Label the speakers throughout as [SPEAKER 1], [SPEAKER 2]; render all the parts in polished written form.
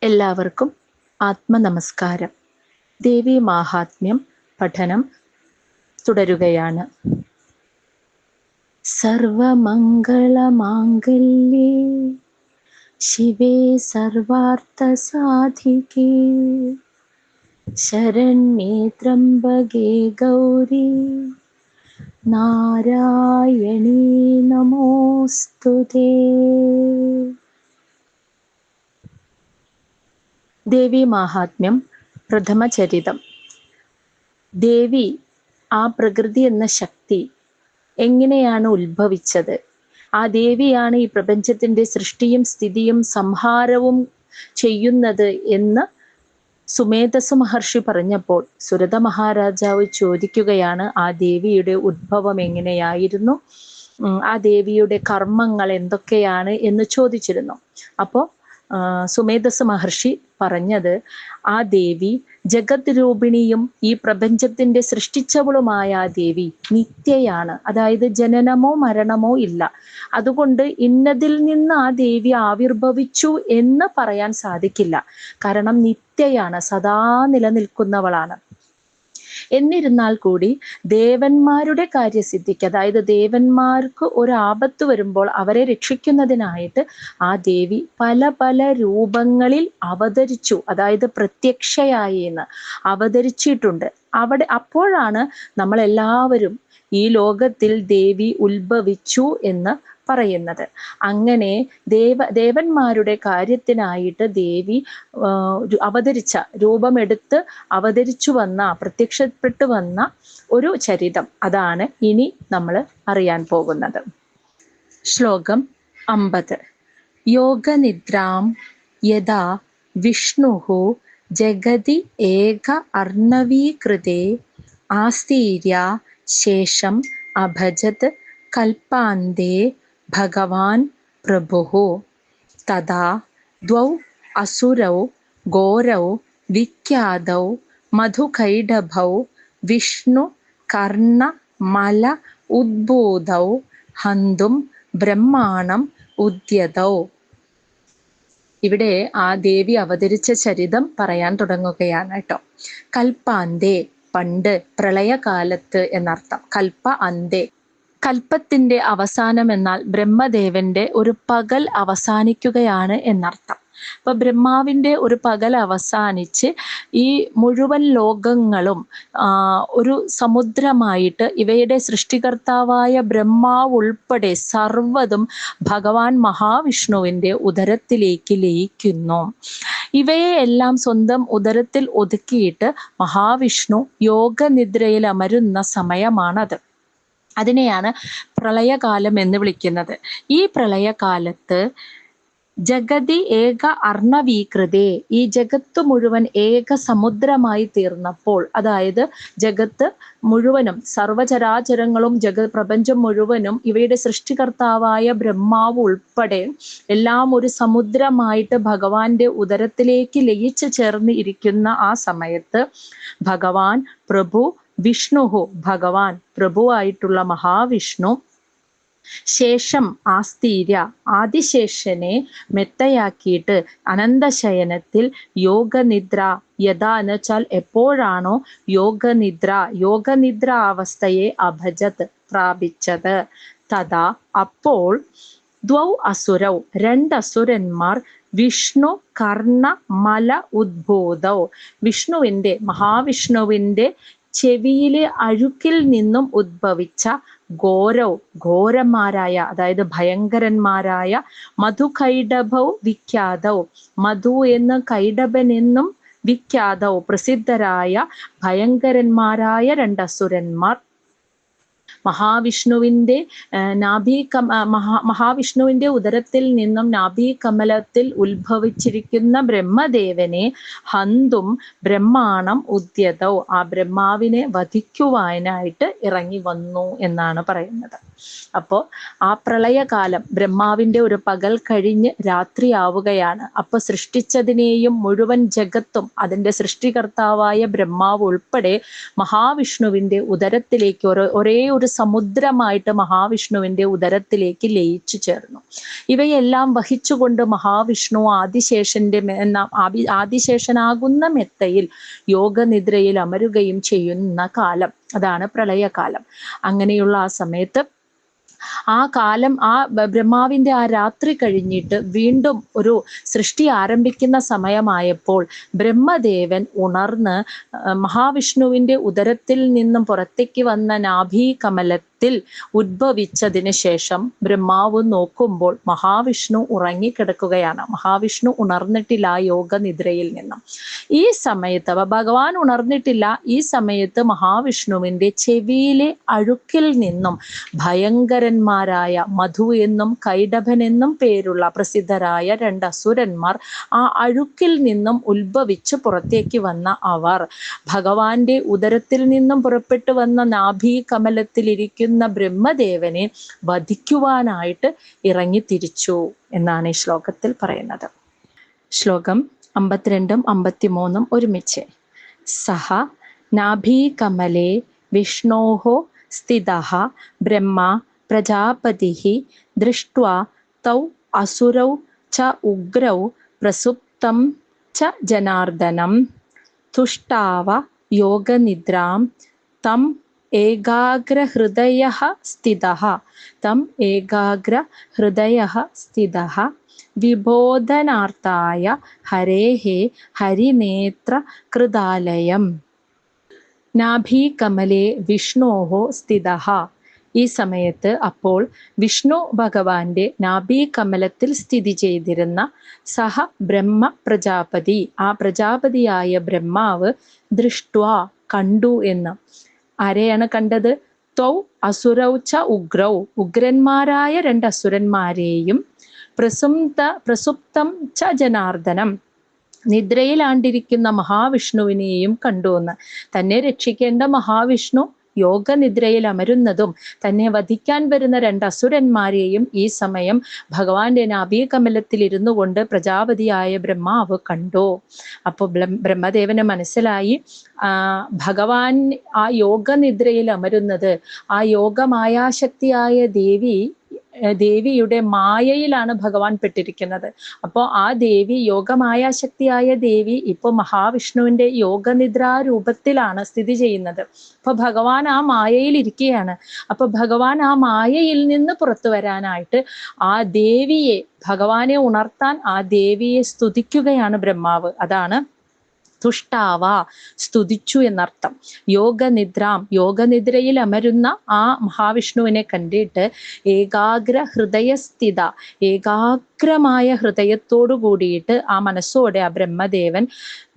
[SPEAKER 1] എല്ലാവർക്കും ആത്മനമസ്കാരം. ദേവി മാഹാത്മ്യം പഠനം തുടരുകയാണ്. സർവമംഗളമാംഗല്യേ ശിവേ സർവാർത്ഥസാധികേ ശരണ്യേ ത്രംബകേ ഗൗരി നാരായണീ നമോസ്തുതേ. ദേവി മാഹാത്മ്യം പ്രഥമചരിതം. ദേവി, ആ പ്രകൃതി എന്ന ശക്തി എങ്ങനെയാണ് ഉത്ഭവിച്ചത്? ആ ദേവിയാണ് ഈ പ്രപഞ്ചത്തിന്റെ സൃഷ്ടിയും സ്ഥിതിയും സംഹാരവും ചെയ്യുന്നത് എന്ന് സുമേധസ് മഹർഷി പറഞ്ഞപ്പോൾ സുരത മഹാരാജാവ് ചോദിക്കുകയാണ്, ആ ദേവിയുടെ ഉദ്ഭവം എങ്ങനെയായിരുന്നു, ആ ദേവിയുടെ കർമ്മങ്ങൾ എന്തൊക്കെയാണ് എന്ന് ചോദിച്ചിരുന്നു. അപ്പോൾ സുമേധസ് മഹർഷി പറഞ്ഞത്, ആ ദേവി ജഗത് രൂപിണിയും ഈ പ്രപഞ്ചത്തിന്റെ സൃഷ്ടിച്ചവളുമായ ആ ദേവി നിത്യയാണ്. അതായത് ജനനമോ മരണമോ ഇല്ല. അതുകൊണ്ട് ഇന്നതിൽ നിന്ന് ആ ദേവി ആവിർഭവിച്ചു എന്ന് പറയാൻ സാധിക്കില്ല. കാരണം നിത്യയാണ്, സദാ നിലനിൽക്കുന്നവളാണ്. എന്നിരുന്നാൽ കൂടി ദേവന്മാരുടെ കാര്യസിദ്ധിക്ക്, അതായത് ദേവന്മാർക്ക് ഒരു ആപത്ത് വരുമ്പോൾ അവരെ രക്ഷിക്കുന്നതിനായിട്ട് ആ ദേവി പല പല രൂപങ്ങളിൽ അവതരിച്ചു. അതായത് പ്രത്യക്ഷയായി എന്ന് അവതരിച്ചിട്ടുണ്ട്. അപ്പോഴാണ് നമ്മളെല്ലാവരും ഈ ലോകത്തിൽ ദേവി ഉത്ഭവിച്ചു എന്ന് പറയുന്നത്. അങ്ങനെ ദേവന്മാരുടെ കാര്യത്തിനായിട്ട് ദേവി അവതരിച്ച, രൂപമെടുത്ത് അവതരിച്ചു വന്ന, പ്രത്യക്ഷപ്പെട്ടു വന്ന ഒരു ചരിതം, അതാണ് ഇനി നമ്മൾ അറിയാൻ പോകുന്നത്. ശ്ലോകം 50. യോഗനിദ്രാം യഥാ വിഷ്ണുഃ ജഗതി ഏക അർണവീകൃതേ ആസ്തീര്യ ശേഷം അഭജത് കൽപ്പാന്തേ ഭഗവാൻ പ്രഭുഃ തഥാ ദ്വൗ അസുരൗ ഘോരൗ വിഖ്യാതൗ മധുകൈടഭൗ വിഷ്ണു കർണ മല ഉദ്ഭൂതൗ ഹന്തും ബ്രഹ്മാണം ഉദ്യതൗ. ഇവിടെ ആ ദേവി അവതരിച്ച ചരിതം പറയാൻ തുടങ്ങുകയാണ് കേട്ടോ. കൽപ്പാന്തേ, പണ്ട്, പ്രളയകാലത്ത് എന്നർത്ഥം. കൽപ്പ അന്തേ, കൽപ്പത്തിന്റെ അവസാനം എന്നാൽ ബ്രഹ്മദേവന്റെ ഒരു പകൽ അവസാനിക്കുകയാണ് എന്നർത്ഥം. അപ്പൊ ബ്രഹ്മാവിന്റെ ഒരു പകൽ അവസാനിച്ച് ഈ മുഴുവൻ ലോകങ്ങളും ഒരു സമുദ്രമായിട്ട് ഇവയുടെ സൃഷ്ടികർത്താവായ ബ്രഹ്മാവ് ഉൾപ്പെടെ സർവ്വതും ഭഗവാൻ മഹാവിഷ്ണുവിന്റെ ഉദരത്തിലേക്ക് ലയിക്കുന്നു. ഇവയെ എല്ലാം സ്വന്തം ഉദരത്തിൽ ഒതുക്കിയിട്ട് മഹാവിഷ്ണു യോഗനിദ്രയിൽ അമരുന്ന സമയമാണത്. അതിനെയാണ് പ്രളയകാലം എന്ന് വിളിക്കുന്നത്. ഈ പ്രളയകാലത്ത് ജഗതി ഏക അർണവീകൃതേ, ഈ ജഗത്ത് മുഴുവൻ ഏക സമുദ്രമായി തീർന്നപ്പോൾ, അതായത് ജഗത്ത് മുഴുവനും സർവചരാചരങ്ങളും പ്രപഞ്ചം മുഴുവനും ഇവയുടെ സൃഷ്ടികർത്താവായ ബ്രഹ്മാവ് ഉൾപ്പെടെ എല്ലാം ഒരു സമുദ്രമായിട്ട് ഭഗവാന്റെ ഉദരത്തിലേക്ക് ലയിച്ചു ചേർന്ന് ഇരിക്കുന്ന ആ സമയത്ത് ഭഗവാൻ പ്രഭു വിഷ്ണുഹു, ഭഗവാൻ പ്രഭുവായിട്ടുള്ള മഹാവിഷ്ണു, ശേഷം ആസ്തീര്യ, ആദിശേഷനെ മെത്തയാക്കിയിട്ട് അനന്തശയനത്തിൽ യോഗനിദ്ര, യഥാ എന്ന് വെച്ചാൽ എപ്പോഴാണോ യോഗനിദ്ര അവസ്ഥയെ അഭജത്, പ്രാപിച്ചത്, തഥാ അപ്പോൾ ദ്വൗ അസുരൗ, രണ്ടസുരന്മാർ, വിഷ്ണു കർണ മല ഉദ്ഭൂതൗ, മഹാവിഷ്ണുവിന്റെ ചെവിയിലെ അഴുക്കിൽ നിന്നും ഉദ്ഭവിച്ച ഘോരൗ, ഘോരന്മാരായ, അതായത് ഭയങ്കരന്മാരായ, മധുകൈടഭൗ വിഖ്യാതൗ, മധു എന്ന് കൈടഭൻ എന്നും വിഖ്യാതൗ, പ്രസിദ്ധരായ ഭയങ്കരന്മാരായ രണ്ടസുരന്മാർ മഹാവിഷ്ണുവിന്റെ ഉദരത്തിൽ നിന്നും നാഭീകമലത്തിൽ ഉത്ഭവിച്ചിരിക്കുന്ന ബ്രഹ്മദേവനെ ഹന്തും ബ്രഹ്മാണം ഉദ്യതൗ, ആ ബ്രഹ്മാവിനെ വധിക്കുവാനായിട്ട് ഇറങ്ങി വന്നു എന്നാണ് പറയുന്നത്. അപ്പോൾ ആ പ്രളയകാലം, ബ്രഹ്മാവിന്റെ ഒരു പകൽ കഴിഞ്ഞ് രാത്രിയാവുകയാണ്. അപ്പൊ സൃഷ്ടിച്ചതിനെയും മുഴുവൻ ജഗത്തും അതിന്റെ സൃഷ്ടികർത്താവായ ബ്രഹ്മാവ് ഉൾപ്പെടെ മഹാവിഷ്ണുവിന്റെ ഉദരത്തിലേക്ക് ഒരേ ഒരു സമുദ്രമായിട്ട് മഹാവിഷ്ണുവിന്റെ ഉദരത്തിലേക്ക് ലയിച്ചു ചേർന്നു. ഇവയെല്ലാം വഹിച്ചുകൊണ്ട് മഹാവിഷ്ണു ആദിശേഷനാകുന്ന മെത്തയിൽ യോഗനിദ്രയിൽ അമരുകയും ചെയ്യുന്ന കാലം, അതാണ് പ്രളയകാലം. അങ്ങനെയുള്ള ആ സമയത്ത് ആ കാലം, ആ ബ്രഹ്മാവിന്റെ ആ രാത്രി കഴിഞ്ഞിട്ട് വീണ്ടും ഒരു സൃഷ്ടി ആരംഭിക്കുന്ന സമയമായപ്പോൾ ബ്രഹ്മദേവൻ ഉണർന്ന് മഹാവിഷ്ണുവിന്റെ ഉദരത്തിൽ നിന്നും പുറത്തേക്ക് വന്ന നാഭി കമലത്തിൽ ഉദ്ഭവിച്ചതിന് ശേഷം ബ്രഹ്മാവ് നോക്കുമ്പോൾ മഹാവിഷ്ണു ഉറങ്ങിക്കിടക്കുകയാണ്. മഹാവിഷ്ണു ഉണർന്നിട്ടില്ല ആ യോഗനിദ്രയിൽ നിന്നും. ഈ സമയത്ത് ഭഗവാൻ ഉണർന്നിട്ടില്ല. ഈ സമയത്ത് മഹാവിഷ്ണുവിന്റെ ചെവിയിലെ അഴുക്കിൽ നിന്നും ഭയങ്കരന്മാരായ മധു എന്നും കൈഡഭൻ എന്നും പേരുള്ള പ്രസിദ്ധരായ 2 അസുരന്മാർ ആ അഴുക്കിൽ നിന്നും ഉത്ഭവിച്ച് പുറത്തേക്ക് വന്ന അവർ ഭഗവാന്റെ ഉദരത്തിൽ നിന്നും പുറപ്പെട്ടു വന്ന നാഭി കമലത്തിലിരിക്കുന്ന ബ്രഹ്മദേവനെ വധിക്കുവാനായിട്ട് ഇറങ്ങിത്തിരിച്ചു എന്നാണ് ഈ ശ്ലോകത്തിൽ പറയുന്നത്. ശ്ലോകം 52ഉം 53ഉം ഒരുമിച്ച്. സഹ നാഭി കമലേ വിഷ്ണോഹോ സ്ഥിതഃ ബ്രഹ്മ പ്രജാപതിഃ ദൃഷ്ട്വാ തൗ അസുരൗ ച ഉഗ്രൗ പ്രസുപ്തം ച ജനാർദ്ദനം തുഷ്ടാവ യോഗനിദ്രാം തം ഏകാഗ്രഹൃദയഃ സ്ഥിതഃ വിബോധനാർത്ഥായ ഹരേഃ ഹരിനേത്ര കൃതാലയം. നാഭി കമലേ വിഷ്ണോഹോ സ്ഥിതഃ. ഈ സമയത്ത് അപ്പോൾ വിഷ്ണു ഭഗവാന്റെ നാഭി കമലത്തിൽ സ്ഥിതി ചെയ്തിരുന്ന സഹ ബ്രഹ്മ പ്രജാപതി, ആ പ്രജാപതിയായ ബ്രഹ്മാവ് ദൃഷ്ട്വാ കണ്ടു എന്ന്. ആരെയാണ് കണ്ടത്? തൗ അസുരൗ ച ഉഗ്രൗ, ഉഗ്രന്മാരായ 2 അസുരന്മാരെയും പ്രസുപ്തം ച ജനാർദ്ദനം, നിദ്രയിലാണ്ടിരിക്കുന്ന മഹാവിഷ്ണുവിനെയും കണ്ടു എന്ന്. തന്നെ രക്ഷിക്കേണ്ട മഹാവിഷ്ണു യോഗനിദ്രയിൽ അമരുന്നതും തന്നെ വധിക്കാൻ വരുന്ന 2 അസുരന്മാരെയും ഈ സമയം ഭഗവാന്റെ നാഭീകമലത്തിൽ ഇരുന്നു കൊണ്ട് പ്രജാപതിയായ ബ്രഹ്മാവ് കണ്ടു. അപ്പോൾ ബ്രഹ്മദേവന് മനസ്സിലായി ഭഗവാൻ ആ യോഗനിദ്രയിൽ അമരുന്നത് ആ യോഗമായാശക്തിയായ ദേവിയുടെ മായയിലാണ് ഭഗവാൻ പെട്ടിരിക്കുന്നത്. അപ്പോൾ ആ ദേവി, യോഗമായാശക്തിയായ ദേവി ഇപ്പോൾ മഹാവിഷ്ണുവിന്റെ യോഗനിദ്രാരൂപത്തിലാണ് സ്ഥിതി ചെയ്യുന്നത്. അപ്പൊ ഭഗവാൻ ആ മായയിൽ ഇരിക്കുകയാണ്. അപ്പൊ ഭഗവാൻ ആ മായയിൽ നിന്ന് പുറത്തു വരാനായിട്ട് ആ ദേവിയെ, ഭഗവാനെ ഉണർത്താൻ ആ ദേവിയെ സ്തുതിക്കുകയാണ് ബ്രഹ്മാവ്. അതാണ് തുഷ്ടാവ, സ്തുതിച്ചു എന്നർത്ഥം. യോഗനിദ്രാം, യോഗനിദ്രയിൽ അമരുന്ന ആ മഹാവിഷ്ണുവിനെ കണ്ടിട്ട് ഏകാഗ്രഹൃദയസ്ഥിത, ഏകാഗ്രമായ ഹൃദയത്തോടു കൂടിയിട്ട് ആ മനസ്സോടെ ആ ബ്രഹ്മദേവൻ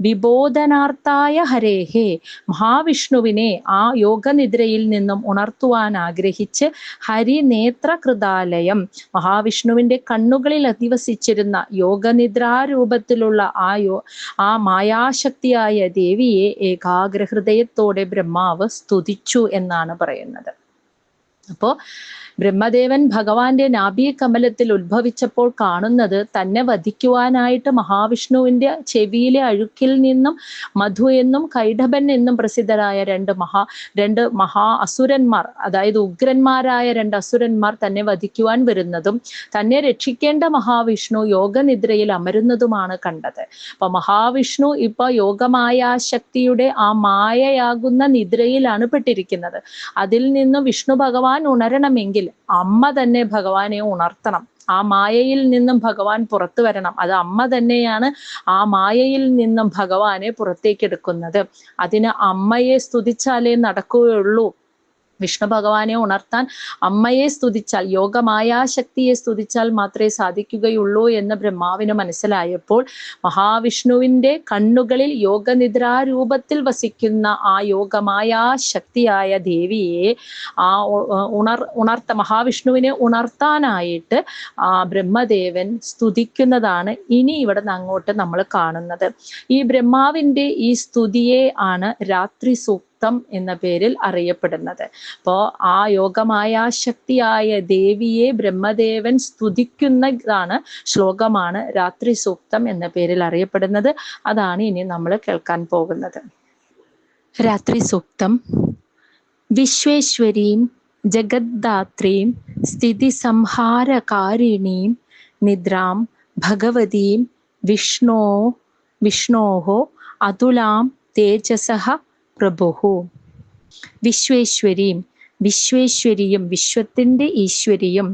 [SPEAKER 1] വിബോധനാർത്ഥായ ഹരേഹേ, മഹാവിഷ്ണുവിനെ ആ യോഗനിദ്രയിൽ നിന്നും ഉണർത്തുവാൻ ആഗ്രഹിച്ച് ഹരിനേത്ര കൃതാലയം, മഹാവിഷ്ണുവിന്റെ കണ്ണുകളിൽ അധിവസിച്ചിരുന്ന യോഗനിദ്രാരൂപത്തിലുള്ള ആ മായാശക്തിയായ ദേവിയെ ഏകാഗ്രഹൃദയത്തോടെ ബ്രഹ്മാവ് സ്തുതിച്ചു എന്നാണ് പറയുന്നത്. അപ്പോ ബ്രഹ്മദേവൻ ഭഗവാന്റെ നാഭി കമലത്തിൽ ഉത്ഭവിച്ചപ്പോൾ കാണുന്നത് തന്നെ വധിക്കുവാനായിട്ട് മഹാവിഷ്ണുവിന്റെ ചെവിയിലെ അഴുക്കിൽ നിന്നും മധു എന്നും കൈഡഭൻ എന്നും പ്രസിദ്ധരായ 2 മഹാ അസുരന്മാർ, അതായത് ഉഗ്രന്മാരായ 2 അസുരന്മാർ തന്നെ വധിക്കുവാൻ വരുന്നതും തന്നെ രക്ഷിക്കേണ്ട മഹാവിഷ്ണു യോഗനിദ്രയിൽ അമരുന്നതുമാണ് കണ്ടത്. അപ്പൊ മഹാവിഷ്ണു ഇപ്പൊ യോഗമായ ശക്തിയുടെ ആ മായയാകുന്ന നിദ്രയിലാണ് പെട്ടിരിക്കുന്നത്. അതിൽ നിന്ന് വിഷ്ണു ഭഗവാൻ ഉണരണമെങ്കിൽ അമ്മ തന്നെ ഭഗവാനെ ഉണർത്തണം. ആ മായയിൽ നിന്നും ഭഗവാൻ പുറത്തു വരണം. അത് അമ്മ തന്നെയാണ് ആ മായയിൽ നിന്നും ഭഗവാനെ പുറത്തേക്ക് എടുക്കുന്നത്. അതിന് അമ്മയെ സ്തുതിച്ചാലേ നടക്കുകയുള്ളൂ. വിഷ്ണു ഭഗവാനെ ഉണർത്താൻ അമ്മയെ സ്തുതിച്ചാൽ, യോഗമായാശക്തിയെ സ്തുതിച്ചാൽ മാത്രമേ സാധിക്കുകയുള്ളൂ എന്ന് ബ്രഹ്മാവിന് മനസ്സിലായപ്പോൾ മഹാവിഷ്ണുവിന്റെ കണ്ണുകളിൽ യോഗനിദ്രാരൂപത്തിൽ വസിക്കുന്ന ആ യോഗമായാശക്തിയായ ദേവിയെ മഹാവിഷ്ണുവിനെ ഉണർത്താനായിട്ട് ബ്രഹ്മദേവൻ സ്തുതിക്കുന്നതാണ് ഇനി ഇവിടെ നിന്ന് അങ്ങോട്ട് നമ്മൾ കാണുന്നത്. ഈ ബ്രഹ്മാവിന്റെ ഈ സ്തുതിയെ ആണ് രാത്രി സൂക്തം എന്ന പേരിൽ അറിയപ്പെടുന്നത്. അപ്പോൾ ആ യോഗമായ ശക്തിയായ ദേവിയെ ബ്രഹ്മദേവൻ സ്തുതിക്കുന്നതാണ് ശ്ലോകമാണ് രാത്രി സൂക്തം എന്ന പേരിൽ അറിയപ്പെടുന്നത്. അതാണ് ഇനി നമ്മൾ കേൾക്കാൻ പോകുന്നത്. രാത്രി സൂക്തം. വിശ്വേശ്വരീം ജഗദ്ധാത്രീം സ്ഥിതിസംഹാരകാരിണീം നിദ്രാം ഭഗവതീം വിഷ്ണോः അതുലാം തേജസഃ പ്രഭുഃ. വിശ്വേശ്വരീം, വിശ്വേശ്വരിയും വിശ്വത്തിൻ്റെ ഈശ്വരിയും,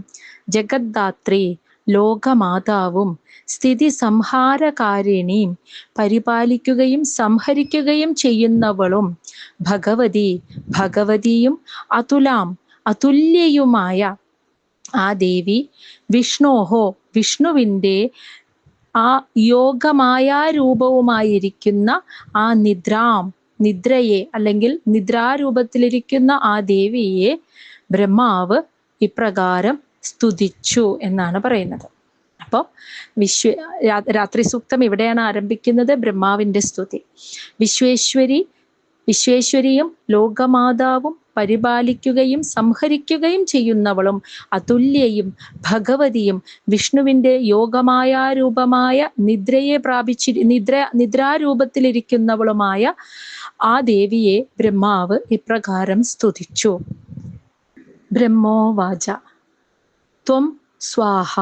[SPEAKER 1] ജഗദ്ധാത്രി ലോകമാതാവും, സ്ഥിതി സംഹാരകാരിണീം പരിപാലിക്കുകയും സംഹരിക്കുകയും ചെയ്യുന്നവളും, ഭഗവതി ഭഗവതിയും, അതുലാം അതുല്യയുമായ ആ ദേവി, വിഷ്ണോഹോ വിഷ്ണുവിൻ്റെ ആ യോഗമായാരൂപവുമായിരിക്കുന്ന ആ നിദ്രയെ അല്ലെങ്കിൽ നിദ്രാരൂപത്തിലിരിക്കുന്ന ആ ദേവിയെ ബ്രഹ്മാവ് ഇപ്രകാരം സ്തുതിച്ചു എന്നാണ് പറയുന്നത്. അപ്പോൾ രാത്രി സൂക്തം ഇവിടെയാണ് ആരംഭിക്കുന്നത്, ബ്രഹ്മാവിൻ്റെ സ്തുതി. വിശ്വേശ്വരിയും ലോകമാതാവും പരിപാലിക്കുകയും സംഹരിക്കുകയും ചെയ്യുന്നവളും, അതുല്യയും ഭഗവതിയും, വിഷ്ണുവിൻ്റെ യോഗമായാരൂപമായ നിദ്രാരൂപത്തിലിരിക്കുന്നവളുമായ ആ ദേവിയെ ബ്രഹ്മാവ് ഇപ്രകാരം സ്തുതിച്ചു. ബ്രഹ്മോവാച ത്വം സ്വാഹ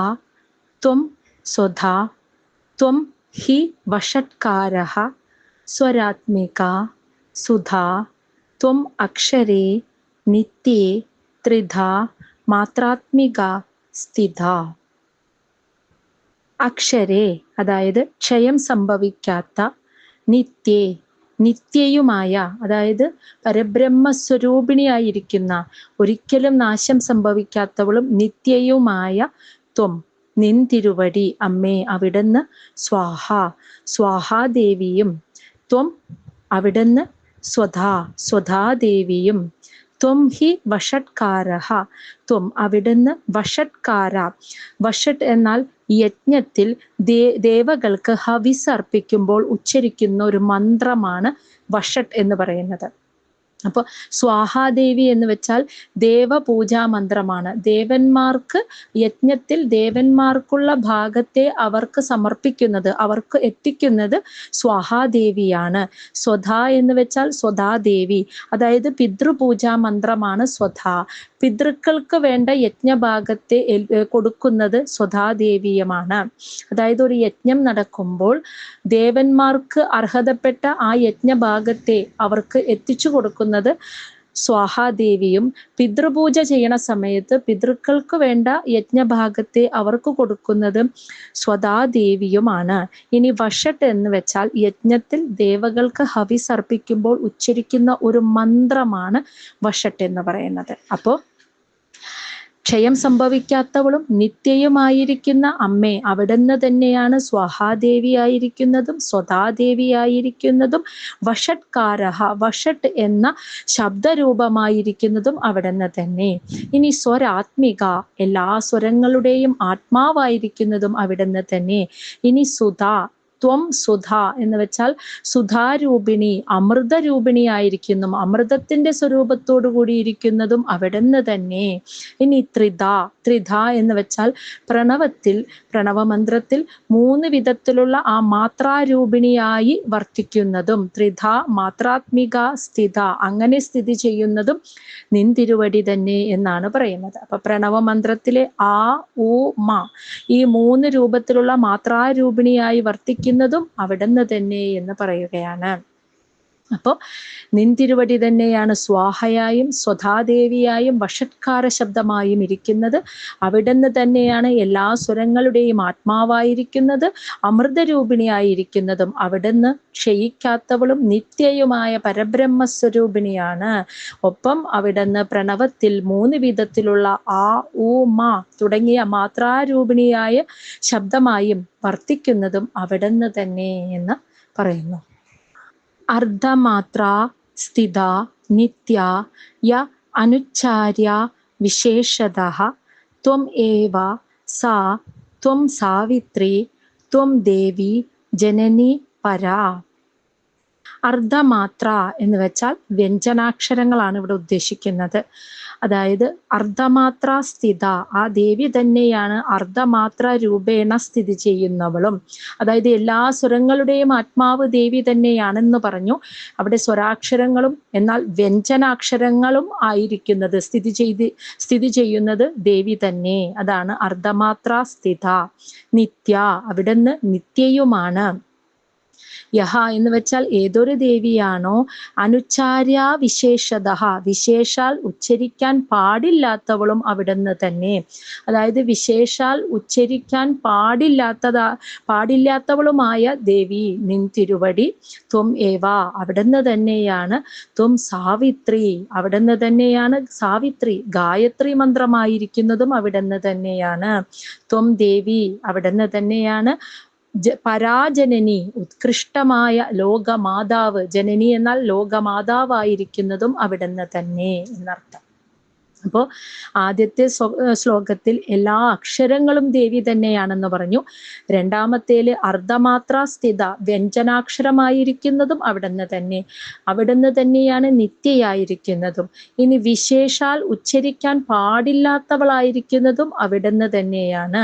[SPEAKER 1] ത്വം സ്വധാ ത്വം ഹി വഷട്കാരഃ സ്വരാത്മികാ സുധാ ത്വം അക്ഷരേ നിത്യേ ത്രിധാ മാത്രാത്മികാ സ്ഥിതാ. അക്ഷരേ അതായത് ക്ഷയം സംഭവിക്കാത്ത, നിത്യേ നിത്യയുമായ അതായത് പരബ്രഹ്മസ്വരൂപിണിയായിരിക്കുന്ന, ഒരിക്കലും നാശം സംഭവിക്കാത്തവളും നിത്യയുമായ ത്വം നിൻ തിരുവടി അമ്മേ അവിടുന്ന്, സ്വാഹ സ്വാഹാദേവിയും, ത്വം അവിടുന്ന്, സ്വധാദേവിയും, ത്വം ഹി വഷട്കാരഃ ത്വം അവിടുന്ന്, വഷട്കാര വഷട്ട് എന്നാൽ യജ്ഞത്തിൽ ദേവകൾക്ക് ഹവിസ് അർപ്പിക്കുമ്പോൾ ഉച്ചരിക്കുന്ന ഒരു മന്ത്രമാണ് വഷട്ട് എന്ന് പറയുന്നത്. അപ്പോൾ സ്വാഹാദേവി എന്ന് വെച്ചാൽ ദേവപൂജാ മന്ത്രമാണ്. ദേവന്മാർക്ക് യജ്ഞത്തിൽ ദേവന്മാർക്കുള്ള ഭാഗത്തെ അവർക്ക് സമർപ്പിക്കുന്നത്, അവർക്ക് എത്തിക്കുന്നത് സ്വാഹാദേവിയാണ്. സ്വധാ എന്ന് വെച്ചാൽ സ്വധാദേവി, അതായത് പിതൃപൂജാ മന്ത്രമാണ് സ്വധാ. പിതൃക്കൾക്ക് വേണ്ട യജ്ഞഭാഗത്തെ കൊടുക്കുന്നത് സ്വധാദേവിയുമാണ്. അതായത് ഒരു യജ്ഞം നടക്കുമ്പോൾ ദേവന്മാർക്ക് അർഹതപ്പെട്ട ആ യജ്ഞഭാഗത്തെ അവർക്ക് എത്തിച്ചു കൊടുക്കുന്നത് സ്വാഹാദേവിയും, പിതൃപൂജ ചെയ്യണ സമയത്ത് പിതൃക്കൾക്ക് വേണ്ട യജ്ഞഭാഗത്തെ അവർക്ക് കൊടുക്കുന്നത് സ്വധാദേവിയുമാണ്. ഇനി വഷട്ട് എന്ന് വെച്ചാൽ യജ്ഞത്തിൽ ദേവകൾക്ക് ഹവിസ് അർപ്പിക്കുമ്പോൾ ഉച്ചരിക്കുന്ന ഒരു മന്ത്രമാണ് വഷട്ട് എന്ന് പറയുന്നത്. അപ്പോൾ ക്ഷയം സംഭവിക്കാത്തവളും നിത്യയുമായിരിക്കുന്ന അമ്മേ അവിടുന്ന് തന്നെയാണ് സ്വാഹാദേവിയായിരിക്കുന്നതും സ്വധാദേവിയായിരിക്കുന്നതും, വഷട്കാരഃ വഷട്ട് എന്ന ശബ്ദരൂപമായിരിക്കുന്നതും അവിടുന്ന് തന്നെ. ഇനി സ്വരാത്മിക എല്ലാ സ്വരങ്ങളുടെയും ആത്മാവായിരിക്കുന്നതും അവിടുന്ന് തന്നെ. ഇനി സുധാ, ത്വം സുധ എന്ന് വെച്ചാൽ സുധാരൂപിണി അമൃതരൂപിണിയായിരിക്കുന്നു, അമൃതത്തിന്റെ സ്വരൂപത്തോടു കൂടിയിരിക്കുന്നതും അവിടുന്ന് തന്നെ. ഇനി ത്രിധ എന്ന് വെച്ചാൽ പ്രണവമന്ത്രത്തിൽ 3 വിധത്തിലുള്ള ആ മാത്രാരൂപിണിയായി വർത്തിക്കുന്നതും, ത്രിധ മാത്രാത്മിക സ്ഥിത അങ്ങനെ സ്ഥിതി ചെയ്യുന്നതും നിൻ തിരുവടി തന്നെ എന്നാണ് പറയുന്നത്. അപ്പൊ പ്രണവമന്ത്രത്തിലെ ആ ഉ മ ഈ 3 രൂപത്തിലുള്ള മാത്രാരൂപിണിയായി വർത്തിക്കുന്നതും അവിടുന്ന് തന്നെ എന്ന് പറയുകയാണ്. അപ്പോൾ നിൻ തിരുവടി തന്നെയാണ് സ്വാഹയായും സ്വധാദേവിയായും വഷട്കാര ശബ്ദമായും ഇരിക്കുന്നത്. അവിടുന്ന് തന്നെയാണ് എല്ലാ സ്വരങ്ങളുടെയും ആത്മാവായിരിക്കുന്നത്, അമൃതരൂപിണിയായിരിക്കുന്നതും അവിടുന്ന് ക്ഷയിക്കാത്തവളും നിത്യയുമായ പരബ്രഹ്മസ്വരൂപിണിയാണ്. ഒപ്പം അവിടുന്ന് പ്രണവത്തിൽ 3 വിധത്തിലുള്ള ആ ഉ മ തുടങ്ങിയ മാത്രാരൂപിണിയായ ശബ്ദമായും വർത്തിക്കുന്നതും അവിടുന്ന് തന്നെ എന്ന് പറയുന്നു. അർദ്ധമാത്രാ സ്ഥിത നിത്യ യ അനുച്ചാര്യ വിശേഷതഃ ത്വം ഏവ സാ ത്വം സാവിത്രി ത്വം ദേവി ജനനി പരാ. അർദ്ധമാത്ര എന്ന് വെച്ചാൽ വ്യഞ്ജനാക്ഷരങ്ങളാണ് ഇവിടെ ഉദ്ദേശിക്കുന്നത്. അതായത് അർദ്ധമാത്ര സ്ഥിത, ആ ദേവി തന്നെയാണ് അർദ്ധമാത്ര രൂപേണ സ്ഥിതി ചെയ്യുന്നവളും. അതായത് എല്ലാ സ്വരങ്ങളുടെയും ആത്മാവ് ദേവി തന്നെയാണെന്ന് പറഞ്ഞു. അവിടെ സ്വരാക്ഷരങ്ങളും എന്നാൽ വ്യഞ്ജനാക്ഷരങ്ങളും ആയിരിക്കുന്നത് സ്ഥിതി ചെയ്യുന്നത് ദേവി തന്നെ. അതാണ് അർദ്ധമാത്ര സ്ഥിത. നിത്യ, അവിടുന്ന് നിത്യയുമാണ്. യഹ എന്ന് വെച്ചാൽ ഏതൊരു ദേവിയാണോ അനുച്ചാര്യ വിശേഷത, വിശേഷാൽ ഉച്ചരിക്കാൻ പാടില്ലാത്തവളും അവിടുന്ന് തന്നെ. അതായത് വിശേഷാൽ ഉച്ചരിക്കാൻ പാടില്ലാത്തവളുമായ ദേവി നിൻ തിരുവടി. ത്വം ഏവ, അവിടുന്ന് തന്നെയാണ്. ത്വം സാവിത്രി, അവിടുന്ന് തന്നെയാണ് സാവിത്രി. ഗായത്രി മന്ത്രമായിരിക്കുന്നതും അവിടുന്ന് തന്നെയാണ്. ത്വം ദേവി, അവിടുന്ന് തന്നെയാണ്. പരാജനനി, ഉത്കൃഷ്ടമായ ലോകമാതാവ്. ജനനി എന്നാൽ ലോകമാതാവായിരിക്കുന്നതും അവിടുന്ന് തന്നെ എന്നർത്ഥം. അപ്പോൾ ആദ്യത്തെ ശ്ലോകത്തിൽ എല്ലാ അക്ഷരങ്ങളും ദേവി തന്നെയാണെന്ന് പറഞ്ഞു. രണ്ടാമത്തേല് അർദ്ധമാത്ര സ്ഥിത, വ്യഞ്ജനാക്ഷരമായിരിക്കുന്നതും അവിടുന്ന് തന്നെ. അവിടുന്ന് തന്നെയാണ് നിത്യയായിരിക്കുന്നതും. ഇനി വിശേഷാൽ ഉച്ചരിക്കാൻ പാടില്ലാത്തവളായിരിക്കുന്നതും അവിടുന്ന് തന്നെയാണ്.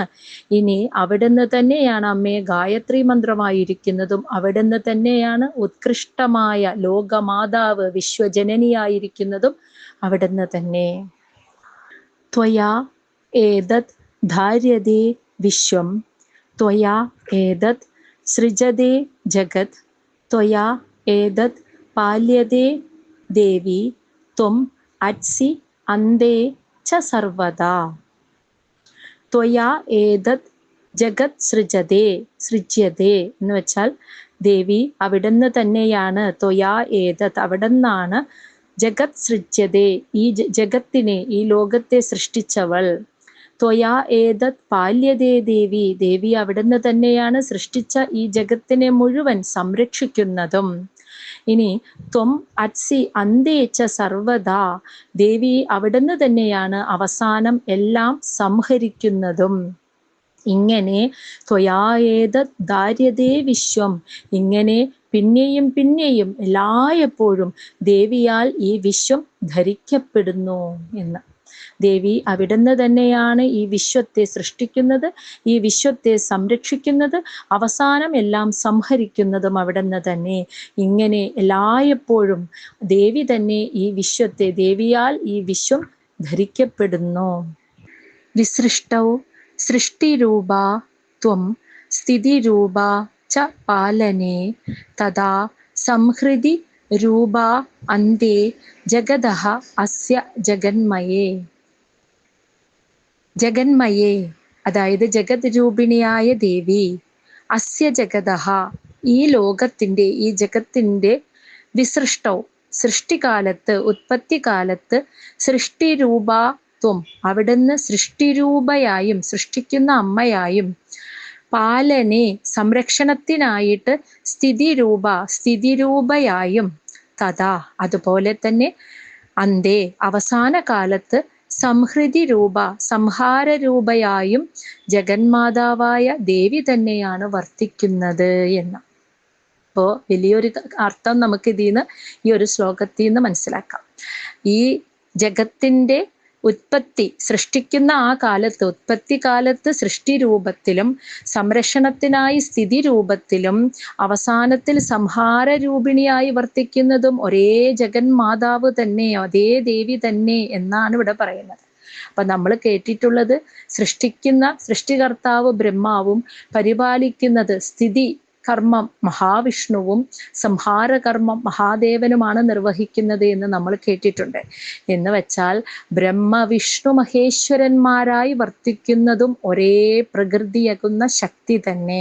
[SPEAKER 1] ഇനി അവിടുന്ന് തന്നെയാണ് അമ്മേ ഗായത്രി മന്ത്രമായിരിക്കുന്നതും. അവിടുന്ന് തന്നെയാണ് ഉത്കൃഷ്ടമായ ലോകമാതാവ്, വിശ്വജനനിയായിരിക്കുന്നതും അവിടുന്ന് തന്നെ. ത്വയാ ഏതത് ധാര്യതേ വിശ്വം, ത്വയാ ഏതത് സൃജതേ ജഗത്, ത്വയാ ഏതത് പാല്യതേ ദേവി, ത്വം അത്സി അന്തേ ച സർവദാ. ത്വയാ ഏതത് ജഗത് സൃജ്യതേ എന്ന് വെച്ചാൽ ദേവി അവിടുന്ന് തന്നെയാണ്. ത്വയാ ഏതത്, അവിടുന്നാണ്. ജഗത് സൃജ്യതേ, ഈ ജഗത്തിനെ, ഈ ലോകത്തെ സൃഷ്ടിച്ചവൾ. ത്വയാ ഏതത് പാല്യതേ ദേവി, ദേവി അവിടുന്ന് തന്നെയാണ് സൃഷ്ടിച്ച ഈ ജഗത്തിനെ മുഴുവൻ സംരക്ഷിക്കുന്നതും. ഇനി ത്വം അത്സി അന്തേച്ച സർവദാ, ദേവി അവിടുന്ന് തന്നെയാണ് അവസാനം എല്ലാം സംഹരിക്കുന്നതും. ഇങ്ങനെ ത്വയായേതത് ധാര്യതേ വിശ്വം, ഇങ്ങനെ പിന്നെയും പിന്നെയും എല്ലായ്പ്പോഴും ദേവിയാൽ ഈ വിശ്വം ധരിക്കപ്പെടുന്നു എന്ന്. ദേവി അവിടുന്ന് തന്നെയാണ് ഈ വിശ്വത്തെ സൃഷ്ടിക്കുന്നത്, ഈ വിശ്വത്തെ സംരക്ഷിക്കുന്നത്, അവസാനം എല്ലാം സംഹരിക്കുന്നതും അവിടുന്ന് തന്നെ. ഇങ്ങനെ എല്ലായ്പ്പോഴും ദേവി തന്നെ ഈ വിശ്വത്തെ, ദേവിയാൽ ഈ വിശ്വം ധരിക്കപ്പെടുന്നു. വിസൃഷ്ടൗ സൃഷ്ടിരൂപാ ത്വം സ്ഥിതിരൂപാ ച പാലനേ, തഥാ സംഹൃതി രൂപാ അന്തേ ജഗതഃ അസ്യ ജഗന്മയേ. ജഗന്മയേ അതായത് ജഗത് രൂപിണിയായ ദേവി. അസ്യ ജഗതഃ, ഈ ലോകത്തിന്റെ, ഈ ജഗത്തിന്റെ, വിസൃഷ്ടൗ സൃഷ്ടികാലത്ത്, ഉത്പത്തികാലത്ത്, സൃഷ്ടിരൂപാ ത്വം അവിടുന്ന് സൃഷ്ടിരൂപയായും, സൃഷ്ടിക്കുന്ന അമ്മയായും, പാലനെ സംരക്ഷണത്തിനായിട്ട്, സ്ഥിതിരൂപയായും, തഥാ അതുപോലെ തന്നെ, അന്തേ അവസാന കാലത്ത്, സംഹൃതി രൂപ സംഹാരരൂപയായും ജഗന്മാതാവായ ദേവി തന്നെയാണ് വർത്തിക്കുന്നത് എന്ന്. അപ്പോൾ വലിയൊരു അർത്ഥം നമുക്ക് ഇതിന്ന്, ഈ ഒരു ശ്ലോകത്തിൽ നിന്ന് മനസ്സിലാക്കാം. ഈ ജഗത്തിന്റെ ഉത്പത്തി, സൃഷ്ടിക്കുന്ന ആ കാലത്ത്, ഉത്പത്തി കാലത്ത് സൃഷ്ടി രൂപത്തിലും, സംരക്ഷണത്തിനായി സ്ഥിതി രൂപത്തിലും, അവസാനത്തിൽ സംഹാര രൂപിണിയായി വർത്തിക്കുന്നതും ഒരേ ജഗന്മാതാവ് തന്നെ, അതേ ദേവി തന്നെ എന്നാണ് ഇവിടെ പറയുന്നത്. അപ്പൊ നമ്മൾ കേട്ടിട്ടുള്ളത് സൃഷ്ടികർത്താവ് ബ്രഹ്മാവും, പരിപാലിക്കുന്നത് സ്ഥിതി കർമ്മം മഹാവിഷ്ണുവും, സംഹാരകർമ്മം മഹാദേവനുമാണ് നിർവഹിക്കുന്നത് എന്ന് നമ്മൾ കേട്ടിട്ടുണ്ട്. എന്ന് വെച്ചാൽ ബ്രഹ്മവിഷ്ണു മഹേശ്വരന്മാരായി വർത്തിക്കുന്നതും ഒരേ പ്രകൃതിയാകുന്ന ശക്തി തന്നെ.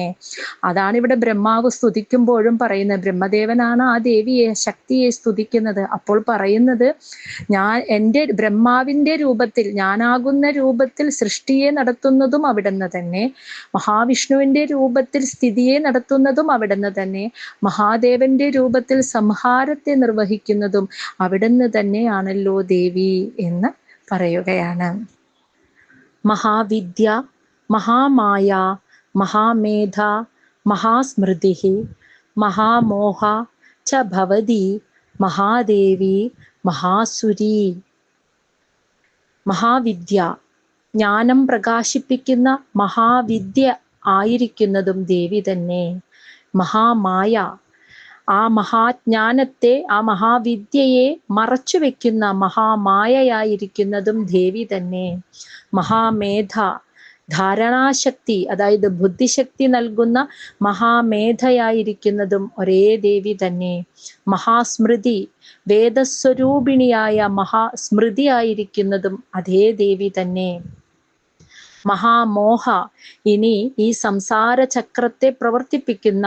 [SPEAKER 1] അതാണ് ഇവിടെ ബ്രഹ്മാവ് സ്തുതിക്കുമ്പോഴും പറയുന്നത്. ബ്രഹ്മദേവനാണ് ആ ദേവിയെ, ശക്തിയെ സ്തുതിക്കുന്നത്. അപ്പോൾ പറയുന്നത്, എൻ്റെ ബ്രഹ്മാവിൻ്റെ രൂപത്തിൽ, ഞാനാകുന്ന രൂപത്തിൽ സൃഷ്ടിയെ നടത്തുന്നതും അവിടുന്ന് തന്നെ, മഹാവിഷ്ണുവിൻ്റെ രൂപത്തിൽ സ്ഥിതിയെ നടത്തുന്നതും അവിടുന്ന് തന്നെ, മഹാദേവന്റെ രൂപത്തിൽ സംഹാരത്തെ നിർവഹിക്കുന്നതും അവിടുന്ന് തന്നെയാണല്ലോ ദേവി എന്ന് പറയുകയാണ്. മഹാവിദ്യ, മഹാമായ, മഹാമേധ, മഹാസ്മൃതി, മഹാമോഹ, ച ഭവതി മഹാദേവി മഹാസുരി. മഹാവിദ്യ, ജ്ഞാനം പ്രകാശിപ്പിക്കുന്ന മഹാവിദ്യ ആയിരിക്കുന്നതും ദേവി തന്നെ. മഹാമായ, ആ മഹാജ്ഞാനത്തെ, ആ മഹാവിദ്യയെ മറച്ചു വെക്കുന്ന മഹാമായയായിരിക്കുന്നതും ദേവി തന്നെ. മഹാമേധ, ധാരണാശക്തി, അതായത് ബുദ്ധിശക്തി നൽകുന്ന മഹാമേധയായിരിക്കുന്നതും ഒരേ ദേവി തന്നെ. മഹാസ്മൃതി, വേദസ്വരൂപിണിയായ മഹാസ്മൃതിയായിരിക്കുന്നതും അതേ ദേവി തന്നെ. മഹാമോഹ, ഇനി ഈ സംസാര ചക്രത്തെ പ്രവർത്തിപ്പിക്കുന്ന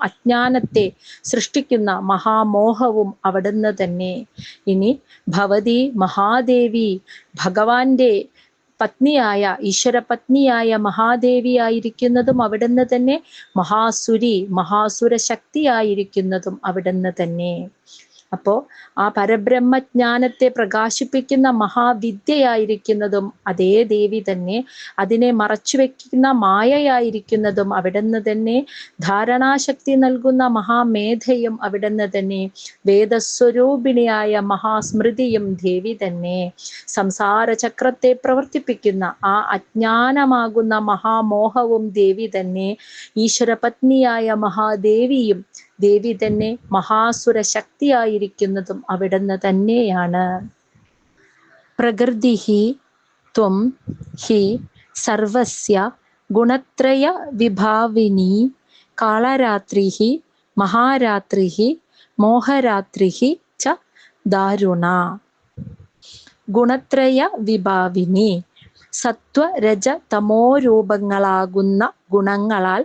[SPEAKER 1] അജ്ഞാനത്തെ സൃഷ്ടിക്കുന്ന മഹാമോഹവും അവിടുന്ന് തന്നെ. ഇനി ഭവതി മഹാദേവി, ഭഗവാന്റെ പത്നിയായ, ഈശ്വര പത്നിയായ മഹാദേവിയായിരിക്കുന്നതും അവിടുന്ന് തന്നെ. മഹാസുരി, മഹാസുര ശക്തിയായിരിക്കുന്നതും അവിടുന്ന് തന്നെ. അപ്പോ ആ പരബ്രഹ്മജ്ഞാനത്തെ പ്രകാശിപ്പിക്കുന്ന മഹാവിദ്യയായിരിക്കുന്നതും അതേ ദേവി തന്നെ. അതിനെ മറച്ചു വെക്കുന്ന മായയായിരിക്കുന്നതും അവിടുന്ന് തന്നെ. ധാരണാശക്തി നൽകുന്ന മഹാമേധയും അവിടുന്ന് തന്നെ. വേദസ്വരൂപിണിയായ മഹാസ്മൃതിയും ദേവി തന്നെ. സംസാര ചക്രത്തെ പ്രവർത്തിപ്പിക്കുന്ന ആ അജ്ഞാനമാകുന്ന മഹാമോഹവും ദേവി തന്നെ. ഈശ്വര പത്നിയായ മഹാദേവിയും ദേവി തന്നെ. മഹാസുര ശക്തിയായിരിക്കുന്നതും അവിടുന്ന് തന്നെയാണ്. പ്രകൃതിഹി ത്വം ഹി സർവസ്യ ഗുണത്രയ വിഭാവിനി കാളരാത്രിഹി മഹാരാത്രിഹി മോഹരാത്രിഹി ച ദാരുണ. ഗുണത്രയ വിഭാവിനി, സത്വ രജ തമോ രൂപങ്ങളാകുന്ന ഗുണങ്ങളാൽ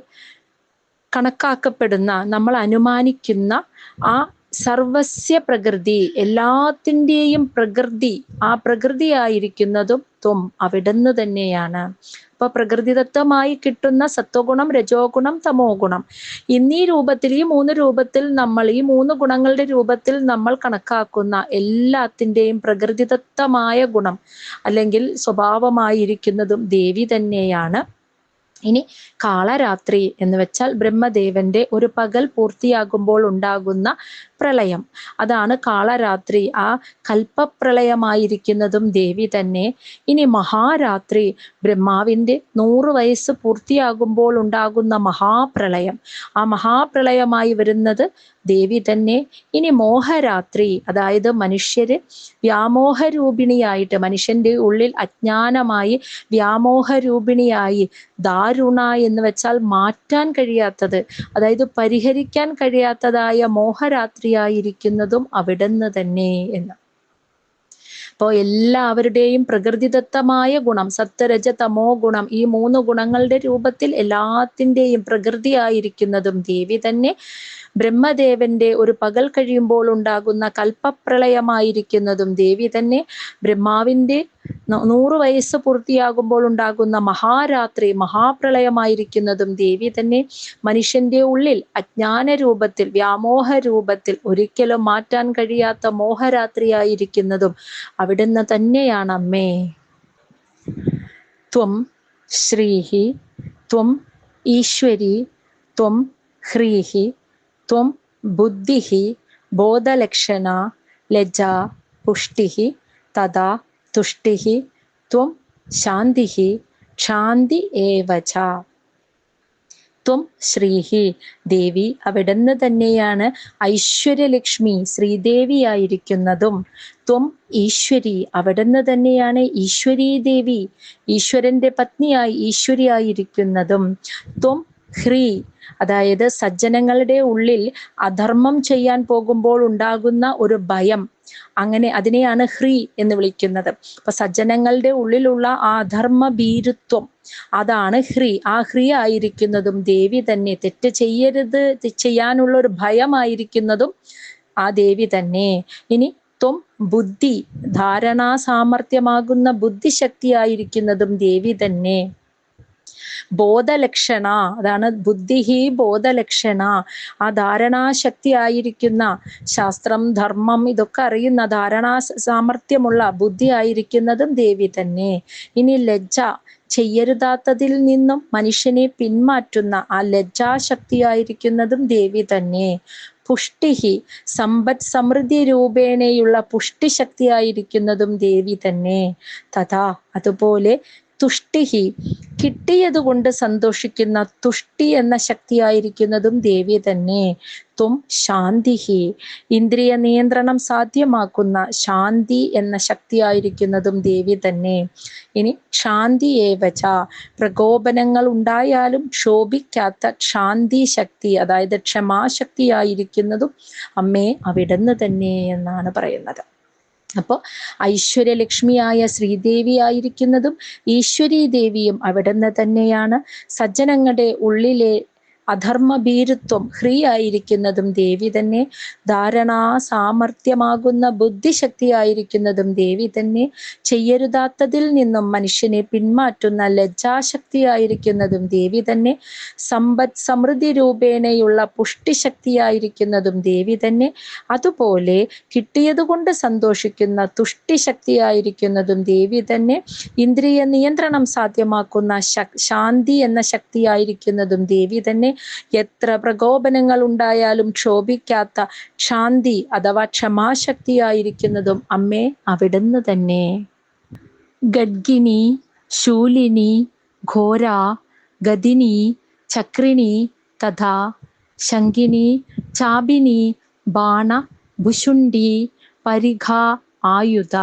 [SPEAKER 1] കണക്കാക്കപ്പെടുന്ന, നമ്മൾ അനുമാനിക്കുന്ന ആ സർവസ്യ പ്രകൃതി, എല്ലാത്തിൻ്റെയും പ്രകൃതി, ആ പ്രകൃതിയായിരിക്കുന്നതും ത്വം അവിടുന്ന് തന്നെയാണ്. അപ്പൊ പ്രകൃതിദത്തമായി കിട്ടുന്ന സത്വഗുണം, രജോ ഗുണം, തമോ ഗുണം എന്നീ രൂപത്തിൽ, ഈ മൂന്ന് രൂപത്തിൽ നമ്മൾ, ഈ മൂന്ന് ഗുണങ്ങളുടെ രൂപത്തിൽ നമ്മൾ കണക്കാക്കുന്ന എല്ലാത്തിൻ്റെയും പ്രകൃതിദത്തമായ ഗുണം അല്ലെങ്കിൽ സ്വഭാവമായിരിക്കുന്നതും ദേവി തന്നെയാണ്. ഇനി കാളരാത്രി എന്ന് വെച്ചാൽ ബ്രഹ്മദേവന്റെ ഒരു പകൽ പൂർത്തിയാകുമ്പോൾ ഉണ്ടാകുന്ന പ്രളയം, അതാണ് കാളരാത്രി. ആ കൽപ്പപ്രളയമായിരിക്കുന്നതും ദേവി തന്നെ. ഇനി മഹാരാത്രി, ബ്രഹ്മാവിന്റെ 100 വയസ്സ് പൂർത്തിയാകുമ്പോൾ ഉണ്ടാകുന്ന മഹാപ്രളയം, ആ മഹാപ്രളയമായി വരുന്നത് ദേവി തന്നെ. ഇനി മോഹരാത്രി, അതായത് മനുഷ്യര് വ്യാമോഹരൂപിണിയായിട്ട്, മനുഷ്യന്റെ ഉള്ളിൽ അജ്ഞാനമായി വ്യാമോഹരൂപിണിയായി, ദാരുണ എന്ന് വെച്ചാൽ മാറ്റാൻ കഴിയാത്തത്, അതായത് പരിഹരിക്കാൻ കഴിയാത്തതായ മോഹരാത്രിയായിരിക്കുന്നതും അവിടുന്ന് തന്നെ എന്ന്. അപ്പോൾ എല്ലാവരുടെയും പ്രകൃതിദത്തമായ ഗുണം, സത്വരജ തമോ ഗുണം, ഈ 3 ഗുണങ്ങളുടെ രൂപത്തിൽ എല്ലാത്തിൻ്റെയും പ്രകൃതിയായിരിക്കുന്നതും ദേവി തന്നെ. ബ്രഹ്മദേവന്റെ ഒരു പകൽ കഴിയുമ്പോൾ ഉണ്ടാകുന്ന കൽപ്പപ്രളയമായിരിക്കുന്നതും ദേവി തന്നെ. ബ്രഹ്മാവിന്റെ 100 വയസ്സ് പൂർത്തിയാകുമ്പോൾ ഉണ്ടാകുന്ന മഹാരാത്രി, മഹാപ്രളയമായിരിക്കുന്നതും ദേവി തന്നെ. മനുഷ്യന്റെ ഉള്ളിൽ അജ്ഞാന രൂപത്തിൽ, വ്യാമോഹ രൂപത്തിൽ ഒരിക്കലും മാറ്റാൻ കഴിയാത്ത മോഹരാത്രിയായിരിക്കുന്നതും അവിടുന്ന് തന്നെയാണ് അമ്മേ. ത്വം ശ്രീഹി, ത്വം ഈശ്വരി, ത്വം ഹ്രീഹി, ത്വം ബുദ്ധിഹി, ബോധലക്ഷണ, ലജ്ജ, പുഷ്ടിഹി, തഥാ തുഷ്ടിഹി, ത്വം ശാന്തിഹി, ക്ഷാന്തി ഏവച. ത്വം ശ്രീഹി, ദേവി അവിടുന്ന് തന്നെയാണ് ഐശ്വര്യലക്ഷ്മി, ശ്രീദേവിയായിരിക്കുന്നതും. ത്വം ഈശ്വരി, അവിടുന്ന് തന്നെയാണ് ഈശ്വരീ ദേവി, ഈശ്വരന്റെ പത്നിയായി ഈശ്വരിയായിരിക്കുന്നതും. ത്വം ഹ്രീ, അതായത് സജ്ജനങ്ങളുടെ ഉള്ളിൽ അധർമ്മം ചെയ്യാൻ പോകുമ്പോൾ ഉണ്ടാകുന്ന ഒരു ഭയം, അങ്ങനെ അതിനെയാണ് ഹ്രീ എന്ന് വിളിക്കുന്നത്. അപ്പൊ സജ്ജനങ്ങളുടെ ഉള്ളിലുള്ള ആ അധർമ്മ ഭീരുത്വം, അതാണ് ഹ്രീ. ആ ഹ്രീ ആയിരിക്കുന്നതും ദേവി തന്നെ. തെറ്റ് ചെയ്യരുത്, ചെയ്യാനുള്ള ഒരു ഭയമായിരിക്കുന്നതും ആ ദേവി തന്നെ. ഇനി ത്വം ബുദ്ധി, ധാരണാ സാമർഥ്യമാകുന്ന ബുദ്ധിശക്തിയായിരിക്കുന്നതും ദേവി തന്നെ. ബോധലക്ഷണ, അതാണ് ബുദ്ധിഹി ബോധലക്ഷണ, ആ ധാരണാശക്തി ആയിരിക്കുന്ന, ശാസ്ത്രം ധർമ്മം ഇതൊക്കെ അറിയുന്ന ധാരണാ സാമർഥ്യമുള്ള ബുദ്ധി ആയിരിക്കുന്നതും ദേവി തന്നെ. ഇനി ലജ്ജ, ചെയ്യരുതാത്തതിൽ നിന്നും മനുഷ്യനെ പിന്മാറ്റുന്ന ആ ലജ്ജാശക്തിയായിരിക്കുന്നതും ദേവി തന്നെ. പുഷ്ടിഹി, സമ്പദ് സമൃദ്ധി രൂപേണയുള്ള പുഷ്ടിശക്തിയായിരിക്കുന്നതും ദേവി തന്നെ. തഥാ, അതുപോലെ തുഷ്ടിഹി, കിട്ടിയതുകൊണ്ട് സന്തോഷിക്കുന്ന തുഷ്ടി എന്ന ശക്തിയായിരിക്കുന്നതും ദേവി തന്നെ. ത്വം ശാന്തിഹി, ഇന്ദ്രിയ നിയന്ത്രണം സാധ്യമാക്കുന്ന ശാന്തി എന്ന ശക്തിയായിരിക്കുന്നതും ദേവി തന്നെ. ഇനി ശാന്തി ഏവച, പ്രകോപനങ്ങൾ ഉണ്ടായാലും ക്ഷോഭിക്കാത്ത ശാന്തി ശക്തി, അതായത് ക്ഷമാശക്തിയായിരിക്കുന്നതും അമ്മേ അവിടുന്ന് തന്നെ എന്നാണ് പറയുന്നത്. അപ്പോൾ ഐശ്വര്യലക്ഷ്മിയായ ശ്രീദേവി ആയിരിക്കുന്നതും ഈശ്വരീ ദേവിയും അവിടുന്ന് തന്നെയാണ്. സജ്ജനങ്ങളുടെ ഉള്ളിലെ അധർമ്മഭീരുത്വം ഹ്രീ ആയിരിക്കുന്നതും ദേവി തന്നെ. ധാരണാ സാമർഥ്യമാകുന്ന ബുദ്ധിശക്തിയായിരിക്കുന്നതും ദേവി തന്നെ. ചെയ്യരുതാത്തതിൽ നിന്നും മനുഷ്യനെ പിന്മാറ്റുന്ന ലജ്ജാശക്തിയായിരിക്കുന്നതും ദേവി തന്നെ. സമ്പദ് സമൃദ്ധി രൂപേണയുള്ള പുഷ്ടിശക്തിയായിരിക്കുന്നതും ദേവി തന്നെ. അതുപോലെ കിട്ടിയതുകൊണ്ട് സന്തോഷിക്കുന്ന തുഷ്ടിശക്തിയായിരിക്കുന്നതും ദേവി തന്നെ. ഇന്ദ്രിയ നിയന്ത്രണം സാധ്യമാക്കുന്ന ശാന്തി എന്ന ശക്തിയായിരിക്കുന്നതും ദേവി തന്നെ. എത്ര പ്രകോപനങ്ങൾ ഉണ്ടായാലും ക്ഷോഭിക്കാത്ത ശാന്തി അഥവാ ക്ഷമാശക്തിയായിരിക്കുന്നതും അമ്മേ അവിടുന്ന് തന്നെ. ഗഡ്ഗിനി, ശൂലിനി, ഘോര, ഗദിനി, ചക്രിണി, തഥാ ശങ്കിനി, ചാബിനി, ബാണ, ഭുഷുണ്ഡി, പരിഘ, ആയുധ.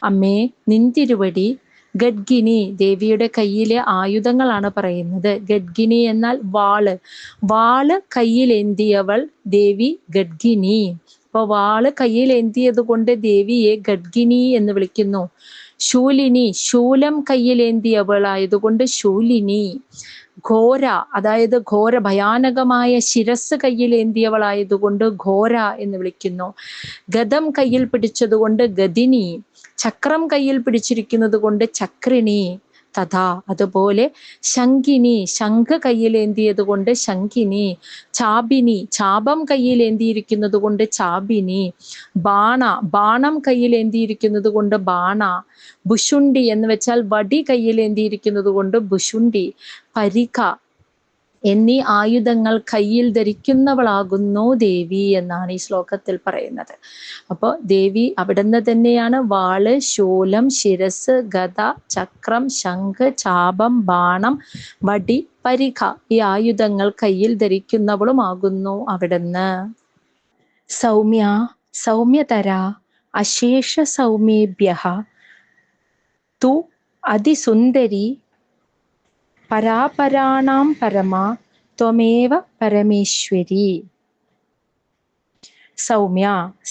[SPEAKER 1] അമ്മേ നിന്തിരുവടി ഗഡ്ഗിനി, ദേവിയുടെ കയ്യിലെ ആയുധങ്ങളാണ് പറയുന്നത്. ഗഡ്ഗിനി എന്നാൽ വാള്. വാള് കയ്യിലേന്തിയവൾ ദേവി ഗഡ്ഗിനി. അപ്പോൾ വാള് കയ്യിലേന്തിയത് കൊണ്ട് ദേവിയെ ഗഡ്ഗിനി എന്ന് വിളിക്കുന്നു. ശൂലിനി, ശൂലം കയ്യിലേന്തിയവളായതുകൊണ്ട് ശൂലിനി. ഘോര, അതായത് ഘോര ഭയാനകമായ ശിരസ് കയ്യിലേന്തിയവളായതുകൊണ്ട് ഘോര എന്ന് വിളിക്കുന്നു. ഗദം കയ്യിൽ പിടിച്ചതുകൊണ്ട് ഗദിനി. ചക്രം കയ്യിൽ പിടിച്ചിരിക്കുന്നത് കൊണ്ട് ചക്രിണി. തഥാ അതുപോലെ ശങ്കിനി, ശംഖ് കയ്യിലേന്തിയത് കൊണ്ട് ശങ്കിനി. ചാബിനി, ചാപം കയ്യിലേന്തിയിരിക്കുന്നത് കൊണ്ട് ചാബിനി. ബാണ, ബാണം കയ്യിലേന്തിയിരിക്കുന്നത് കൊണ്ട് ബാണ. ഭുഷുണ്ഡി എന്ന് വെച്ചാൽ വടി കയ്യിലേന്തിയിരിക്കുന്നത് കൊണ്ട് ഭുഷുണ്ഡി. പരിക എന്നീ ആയുധങ്ങൾ കയ്യിൽ ധരിക്കുന്നവളാകുന്നു ദേവി എന്നാണ് ഈ ശ്ലോകത്തിൽ പറയുന്നത്. അപ്പോൾ ദേവി അവിടുന്ന് തന്നെയാണ് വാള്, ശൂലം, ശിരസ്, ഗദ, ചക്രം, ശംഖ്, ചാപം, ബാണം, വടി, പരിഘ ഈ ആയുധങ്ങൾ കയ്യിൽ ധരിക്കുന്നവളുമാകുന്നു അവിടുന്ന്. സൗമ്യ, സൗമ്യതര, അശേഷ സൗമ്യേഭ്യഃ തു അതിസുന്ദരി പരാപരാണാം പരമാ ത്വമേവ പരമേശ്വരി. സൗമ്യ,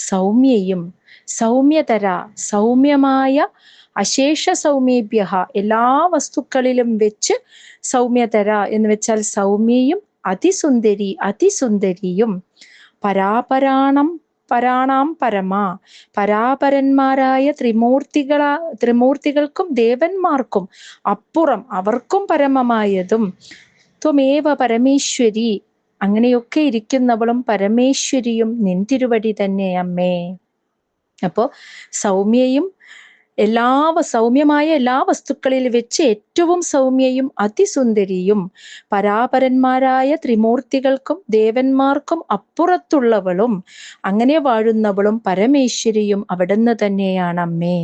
[SPEAKER 1] സൗമ്യയും, സൗമ്യതര, സൗമ്യമായ, അശേഷ സൗമ്യേഭ്യഃ എല്ലാ വസ്തുക്കളിലും വെച്ച് സൗമ്യതര എന്ന് വെച്ചാൽ സൗമ്യയും, അതിസുന്ദരി അതിസുന്ദരിയും, പരാപരാണം പരാണാം പരമ പരാപരന്മാരായ ത്രിമൂർത്തികൾക്കും ദേവന്മാർക്കും അപ്പുറം അവർക്കും പരമമായതും, ത്വമേവ പരമേശ്വരി അങ്ങനെയൊക്കെ ഇരിക്കുന്നവളും പരമേശ്വരിയും നിൻ തിരുവടി തന്നെ അമ്മേ. അപ്പോൾ സൗമ്യയും സൗമ്യമായ എല്ലാ വസ്തുക്കളിൽ വെച്ച് ഏറ്റവും സൗമ്യയും അതിസുന്ദരിയും പരാപരന്മാരായ ത്രിമൂർത്തികൾക്കും ദേവന്മാർക്കും അപ്പുറത്തുള്ളവളും അങ്ങനെ വാഴുന്നവളും പരമേശ്വരിയും അവിടുന്ന് തന്നെയാണ് അമ്മേ.